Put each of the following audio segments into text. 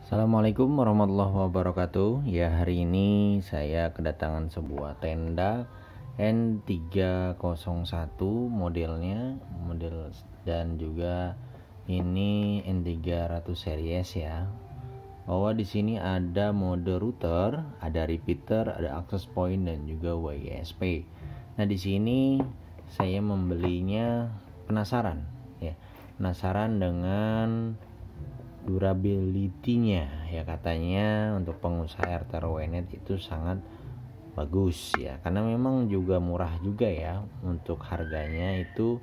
Assalamualaikum warahmatullahi wabarakatuh. Ya, hari ini saya kedatangan sebuah tenda N301 modelnya, dan juga ini N300 series ya. Bahwa di sini ada mode router, ada repeater, ada access point dan juga WISP. Nah, di sini saya membelinya penasaran dengan durability-nya ya, katanya untuk pengusaha RT RW-net itu sangat bagus ya, karena memang juga murah juga ya, untuk harganya itu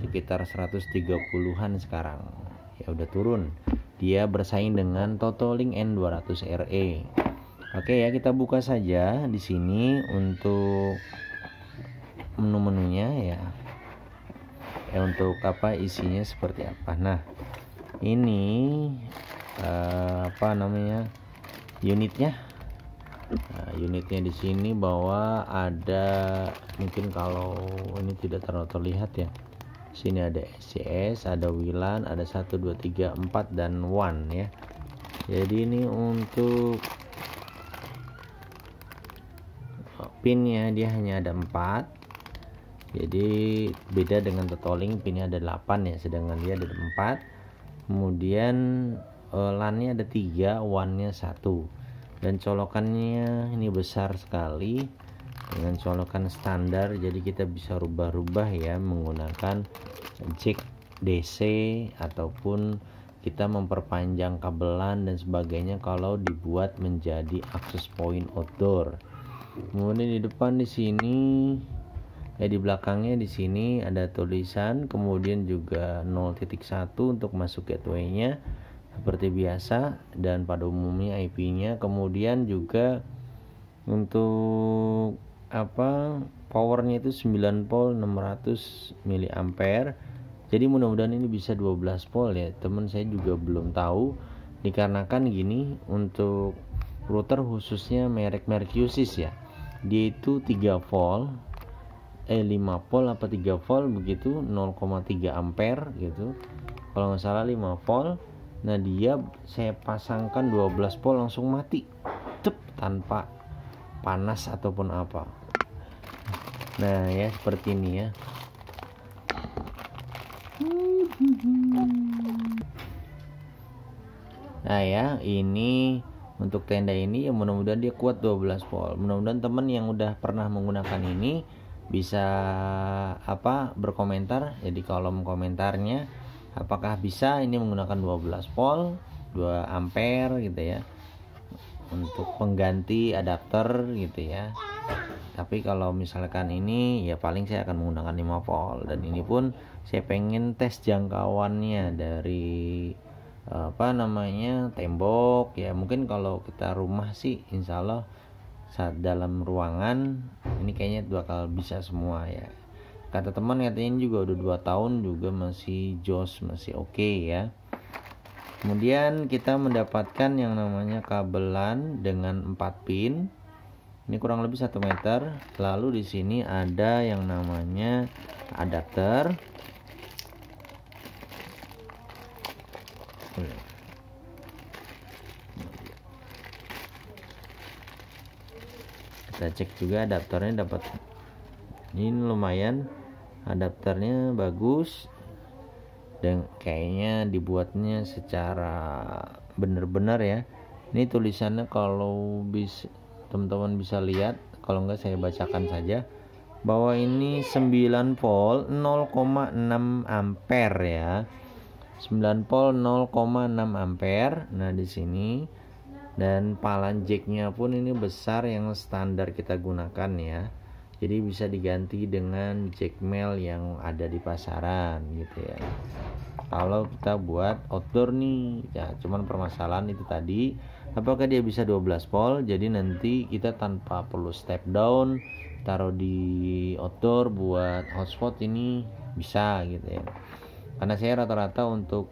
sekitar 130-an sekarang ya, udah turun. Dia bersaing dengan Totolink N200 RE. Oke ya, kita buka saja di sini untuk menu-menunya ya. Untuk isinya seperti apa. Nah, ini unitnya. Unitnya di sini bahwa ada, mungkin kalau ini tidak terlalu terlihat ya. Sini ada SCS, ada WLAN, ada 1 2 3 4 dan WAN ya. Jadi ini untuk pinnya dia hanya ada 4. Jadi beda dengan Totolink, pinnya ada 8 ya, sedangkan dia ada 4. Kemudian LAN-nya ada 3, WAN-nya 1. Dan colokannya ini besar sekali dengan colokan standar, jadi kita bisa rubah-rubah ya menggunakan jack DC ataupun kita memperpanjang kabelan dan sebagainya kalau dibuat menjadi access point outdoor. Kemudian di depan di sini di belakangnya di sini ada tulisan, kemudian juga 0.1 untuk masuk gateway-nya seperti biasa, dan pada umumnya IP-nya. Kemudian juga untuk powernya itu 9 volt 600 mAh. Jadi mudah-mudahan ini bisa 12 volt ya. Teman saya juga belum tahu, dikarenakan gini, untuk router khususnya merek Usis ya, dia itu 3 volt 5 volt apa 3 volt begitu, 0,3 ampere gitu kalau nggak salah, 5 volt. Nah, dia saya pasangkan 12 volt langsung mati tanpa panas ataupun apa. Nah ya, seperti ini ya. Nah ya, ini untuk tenda ini ya, mudah-mudahan dia kuat 12 volt. Mudah-mudahan teman yang udah pernah menggunakan ini bisa berkomentar ya di kolom komentarnya, apakah bisa ini menggunakan 12 volt 2 ampere gitu ya, untuk pengganti adapter gitu ya. Tapi kalau misalkan ini ya paling saya akan menggunakan 5 volt, dan ini pun saya pengen tes jangkauannya dari tembok ya. Mungkin kalau kita rumah sih insya Allah saat dalam ruangan ini kayaknya bakal bisa semua ya. Kata teman katanya ini juga udah 2 tahun juga masih jos, masih oke ya. Kemudian kita mendapatkan yang namanya kabelan dengan 4 pin. Ini kurang lebih 1 meter. Lalu di sini ada yang namanya adapter. Kita cek juga adapternya dapat. Ini lumayan, adapternya bagus dan kayaknya dibuatnya secara benar-benar ya. Ini tulisannya kalau bisa teman-teman bisa lihat, kalau enggak saya bacakan saja, bahwa ini 9 volt 0,6 ampere ya. 9 volt 0,6 ampere. Nah, di sini, dan palan jacknya pun ini besar yang standar kita gunakan ya. Jadi bisa diganti dengan jack male yang ada di pasaran gitu ya. Kalau kita buat outdoor nih ya, cuman permasalahan itu tadi, apakah dia bisa 12 volt. Jadi nanti kita tanpa perlu step down, taruh di outdoor buat hotspot ini bisa gitu ya. Karena saya rata-rata untuk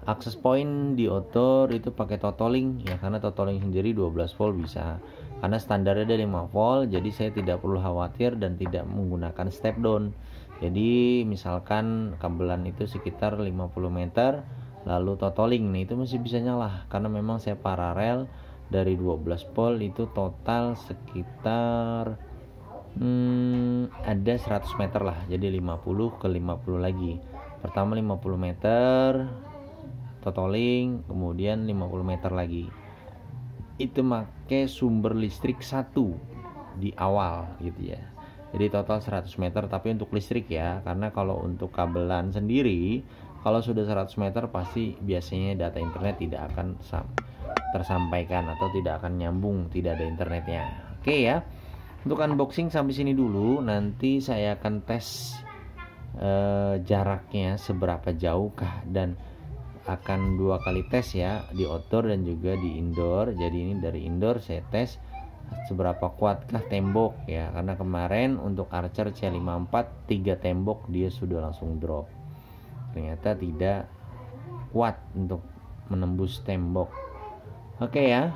access point di outdoor itu pakai Totolink ya, karena Totolink sendiri 12 volt bisa. Karena standarnya ada 5 volt, jadi saya tidak perlu khawatir dan tidak menggunakan step down. Jadi misalkan kabelan itu sekitar 50 meter, lalu totaling, nah itu masih bisa nyala karena memang saya paralel dari 12 volt itu total sekitar ada 100 meter lah, jadi 50 ke 50 lagi. Pertama 50 meter totaling, kemudian 50 meter lagi. Itu pakai sumber listrik satu di awal gitu ya. Jadi total 100 meter tapi untuk listrik ya, karena kalau untuk kabelan sendiri kalau sudah 100 meter pasti biasanya data internet tidak akan tersampaikan atau tidak akan nyambung, tidak ada internetnya. Oke ya. Untuk unboxing sampai sini dulu, nanti saya akan tes jaraknya seberapa jauhkah, dan akan 2 kali tes ya, di outdoor dan juga di indoor. Jadi ini dari indoor saya tes seberapa kuatkah tembok ya, karena kemarin untuk Archer C54 3 tembok dia sudah langsung drop, ternyata tidak kuat untuk menembus tembok. Oke ya,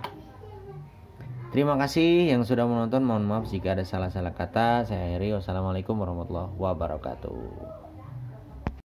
terima kasih yang sudah menonton. Mohon maaf jika ada salah-salah kata. Saya akhiri. Wassalamualaikum warahmatullahi wabarakatuh.